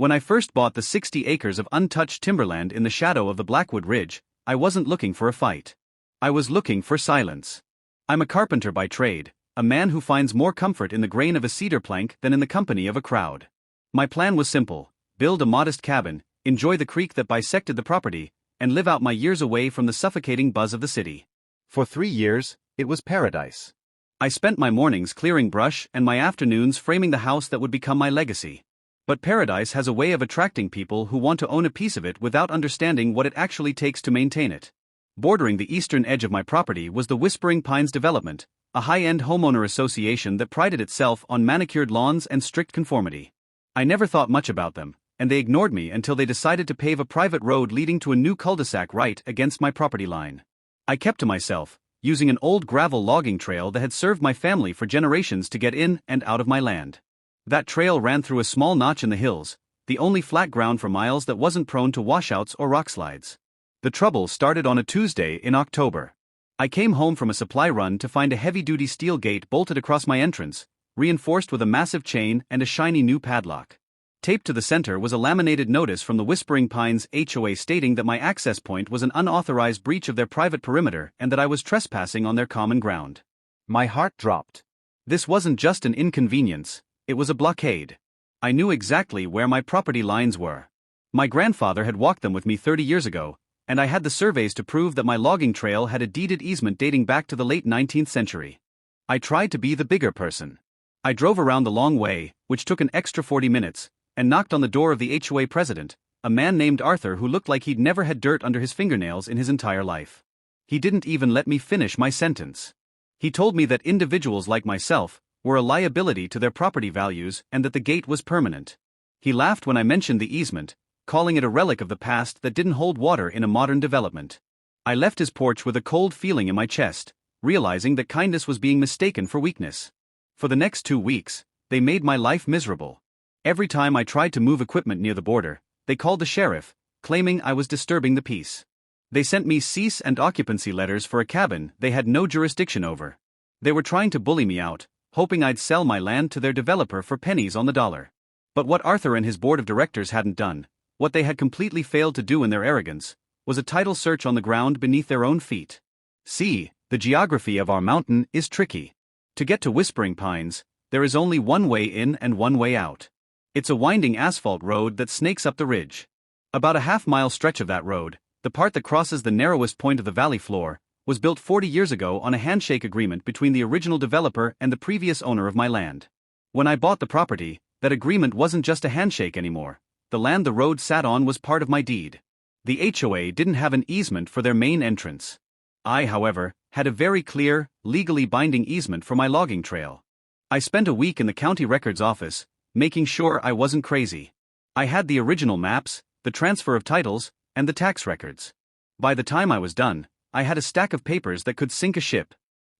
When I first bought the 60 acres of untouched timberland in the shadow of the Blackwood Ridge, I wasn't looking for a fight. I was looking for silence. I'm a carpenter by trade, a man who finds more comfort in the grain of a cedar plank than in the company of a crowd. My plan was simple: build a modest cabin, enjoy the creek that bisected the property, and live out my years away from the suffocating buzz of the city. For 3 years, it was paradise. I spent my mornings clearing brush and my afternoons framing the house that would become my legacy. But paradise has a way of attracting people who want to own a piece of it without understanding what it actually takes to maintain it. Bordering the eastern edge of my property was the Whispering Pines development, a high-end homeowner association that prided itself on manicured lawns and strict conformity. I never thought much about them, and they ignored me until they decided to pave a private road leading to a new cul-de-sac right against my property line. I kept to myself, using an old gravel logging trail that had served my family for generations to get in and out of my land. That trail ran through a small notch in the hills, the only flat ground for miles that wasn't prone to washouts or rockslides. The trouble started on a Tuesday in October. I came home from a supply run to find a heavy-duty steel gate bolted across my entrance, reinforced with a massive chain and a shiny new padlock. Taped to the center was a laminated notice from the Whispering Pines HOA stating that my access point was an unauthorized breach of their private perimeter and that I was trespassing on their common ground. My heart dropped. This wasn't just an inconvenience, it was a blockade. I knew exactly where my property lines were. My grandfather had walked them with me 30 years ago, and I had the surveys to prove that my logging trail had a deeded easement dating back to the late 19th century. I tried to be the bigger person. I drove around the long way, which took an extra 40 minutes, and knocked on the door of the HOA president, a man named Arthur who looked like he'd never had dirt under his fingernails in his entire life. He didn't even let me finish my sentence. He told me that individuals like myself were a liability to their property values and that the gate was permanent. He laughed when I mentioned the easement, calling it a relic of the past that didn't hold water in a modern development. I left his porch with a cold feeling in my chest, realizing that kindness was being mistaken for weakness. For the next 2 weeks, they made my life miserable. Every time I tried to move equipment near the border, they called the sheriff, claiming I was disturbing the peace. They sent me cease and occupancy letters for a cabin they had no jurisdiction over. They were trying to bully me out, hoping I'd sell my land to their developer for pennies on the dollar. But what Arthur and his board of directors hadn't done, what they had completely failed to do in their arrogance, was a title search on the ground beneath their own feet. See, the geography of our mountain is tricky. To get to Whispering Pines, there is only one way in and one way out. It's a winding asphalt road that snakes up the ridge. About a half-mile stretch of that road, the part that crosses the narrowest point of the valley floor, was built 40 years ago on a handshake agreement between the original developer and the previous owner of my land. When I bought the property, that agreement wasn't just a handshake anymore. The land the road sat on was part of my deed. The HOA didn't have an easement for their main entrance. I, however, had a very clear, legally binding easement for my logging trail. I spent a week in the county records office, making sure I wasn't crazy. I had the original maps, the transfer of titles, and the tax records. By the time I was done, I had a stack of papers that could sink a ship.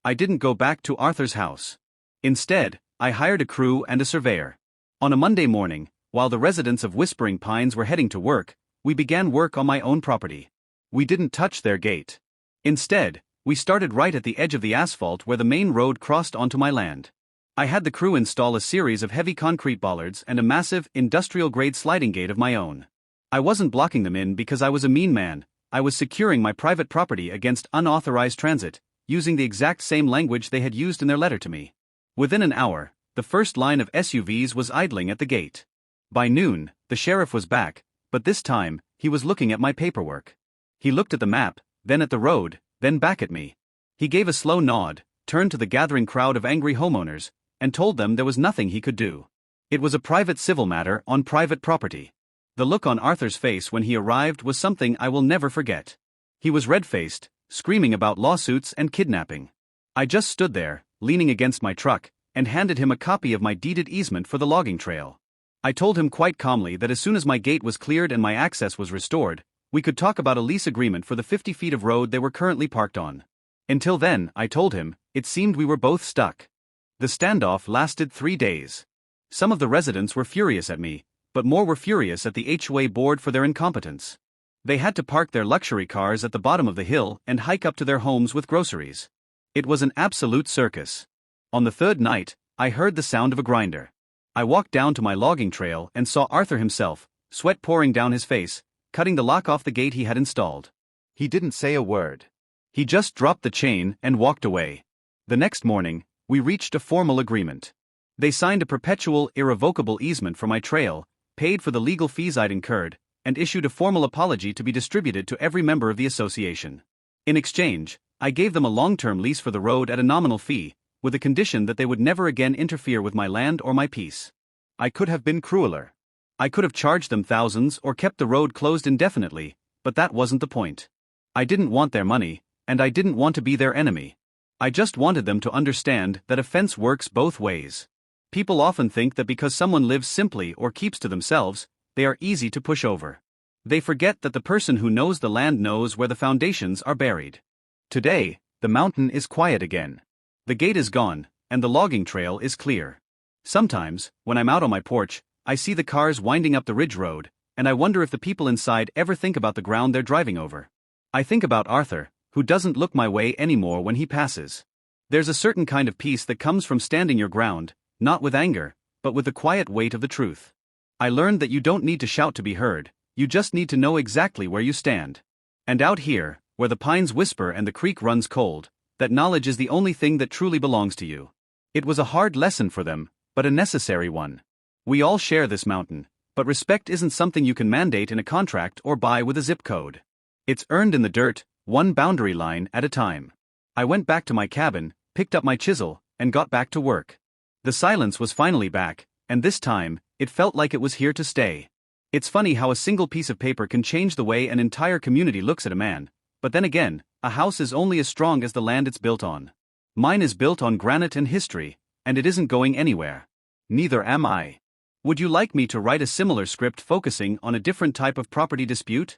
I didn't go back to Arthur's house. Instead, I hired a crew and a surveyor. On a Monday morning, while the residents of Whispering Pines were heading to work, we began work on my own property. We didn't touch their gate. Instead, we started right at the edge of the asphalt where the main road crossed onto my land. I had the crew install a series of heavy concrete bollards and a massive, industrial-grade sliding gate of my own. I wasn't blocking them in because I was a mean man. I was securing my private property against unauthorized transit, using the exact same language they had used in their letter to me. Within an hour, the first line of SUVs was idling at the gate. By noon, the sheriff was back, but this time, he was looking at my paperwork. He looked at the map, then at the road, then back at me. He gave a slow nod, turned to the gathering crowd of angry homeowners, and told them there was nothing he could do. It was a private civil matter on private property. The look on Arthur's face when he arrived was something I will never forget. He was red-faced, screaming about lawsuits and kidnapping. I just stood there, leaning against my truck, and handed him a copy of my deeded easement for the logging trail. I told him quite calmly that as soon as my gate was cleared and my access was restored, we could talk about a lease agreement for the 50 feet of road they were currently parked on. Until then, I told him, it seemed we were both stuck. The standoff lasted 3 days. Some of the residents were furious at me, but more were furious at the HOA board for their incompetence. They had to park their luxury cars at the bottom of the hill and hike up to their homes with groceries. It was an absolute circus. On the third night, I heard the sound of a grinder. I walked down to my logging trail and saw Arthur himself, sweat pouring down his face, cutting the lock off the gate he had installed. He didn't say a word. He just dropped the chain and walked away. The next morning, we reached a formal agreement. They signed a perpetual, irrevocable easement for my trail, paid for the legal fees I'd incurred, and issued a formal apology to be distributed to every member of the association. In exchange, I gave them a long-term lease for the road at a nominal fee, with the condition that they would never again interfere with my land or my peace. I could have been crueler. I could have charged them thousands or kept the road closed indefinitely, but that wasn't the point. I didn't want their money, and I didn't want to be their enemy. I just wanted them to understand that a fence works both ways. People often think that because someone lives simply or keeps to themselves, they are easy to push over. They forget that the person who knows the land knows where the foundations are buried. Today, the mountain is quiet again. The gate is gone, and the logging trail is clear. Sometimes, when I'm out on my porch, I see the cars winding up the ridge road, and I wonder if the people inside ever think about the ground they're driving over. I think about Arthur, who doesn't look my way anymore when he passes. There's a certain kind of peace that comes from standing your ground, not with anger, but with the quiet weight of the truth. I learned that you don't need to shout to be heard, you just need to know exactly where you stand. And out here, where the pines whisper and the creek runs cold, that knowledge is the only thing that truly belongs to you. It was a hard lesson for them, but a necessary one. We all share this mountain, but respect isn't something you can mandate in a contract or buy with a zip code. It's earned in the dirt, one boundary line at a time. I went back to my cabin, picked up my chisel, and got back to work. The silence was finally back, and this time, it felt like it was here to stay. It's funny how a single piece of paper can change the way an entire community looks at a man, but then again, a house is only as strong as the land it's built on. Mine is built on granite and history, and it isn't going anywhere. Neither am I. Would you like me to write a similar script focusing on a different type of property dispute?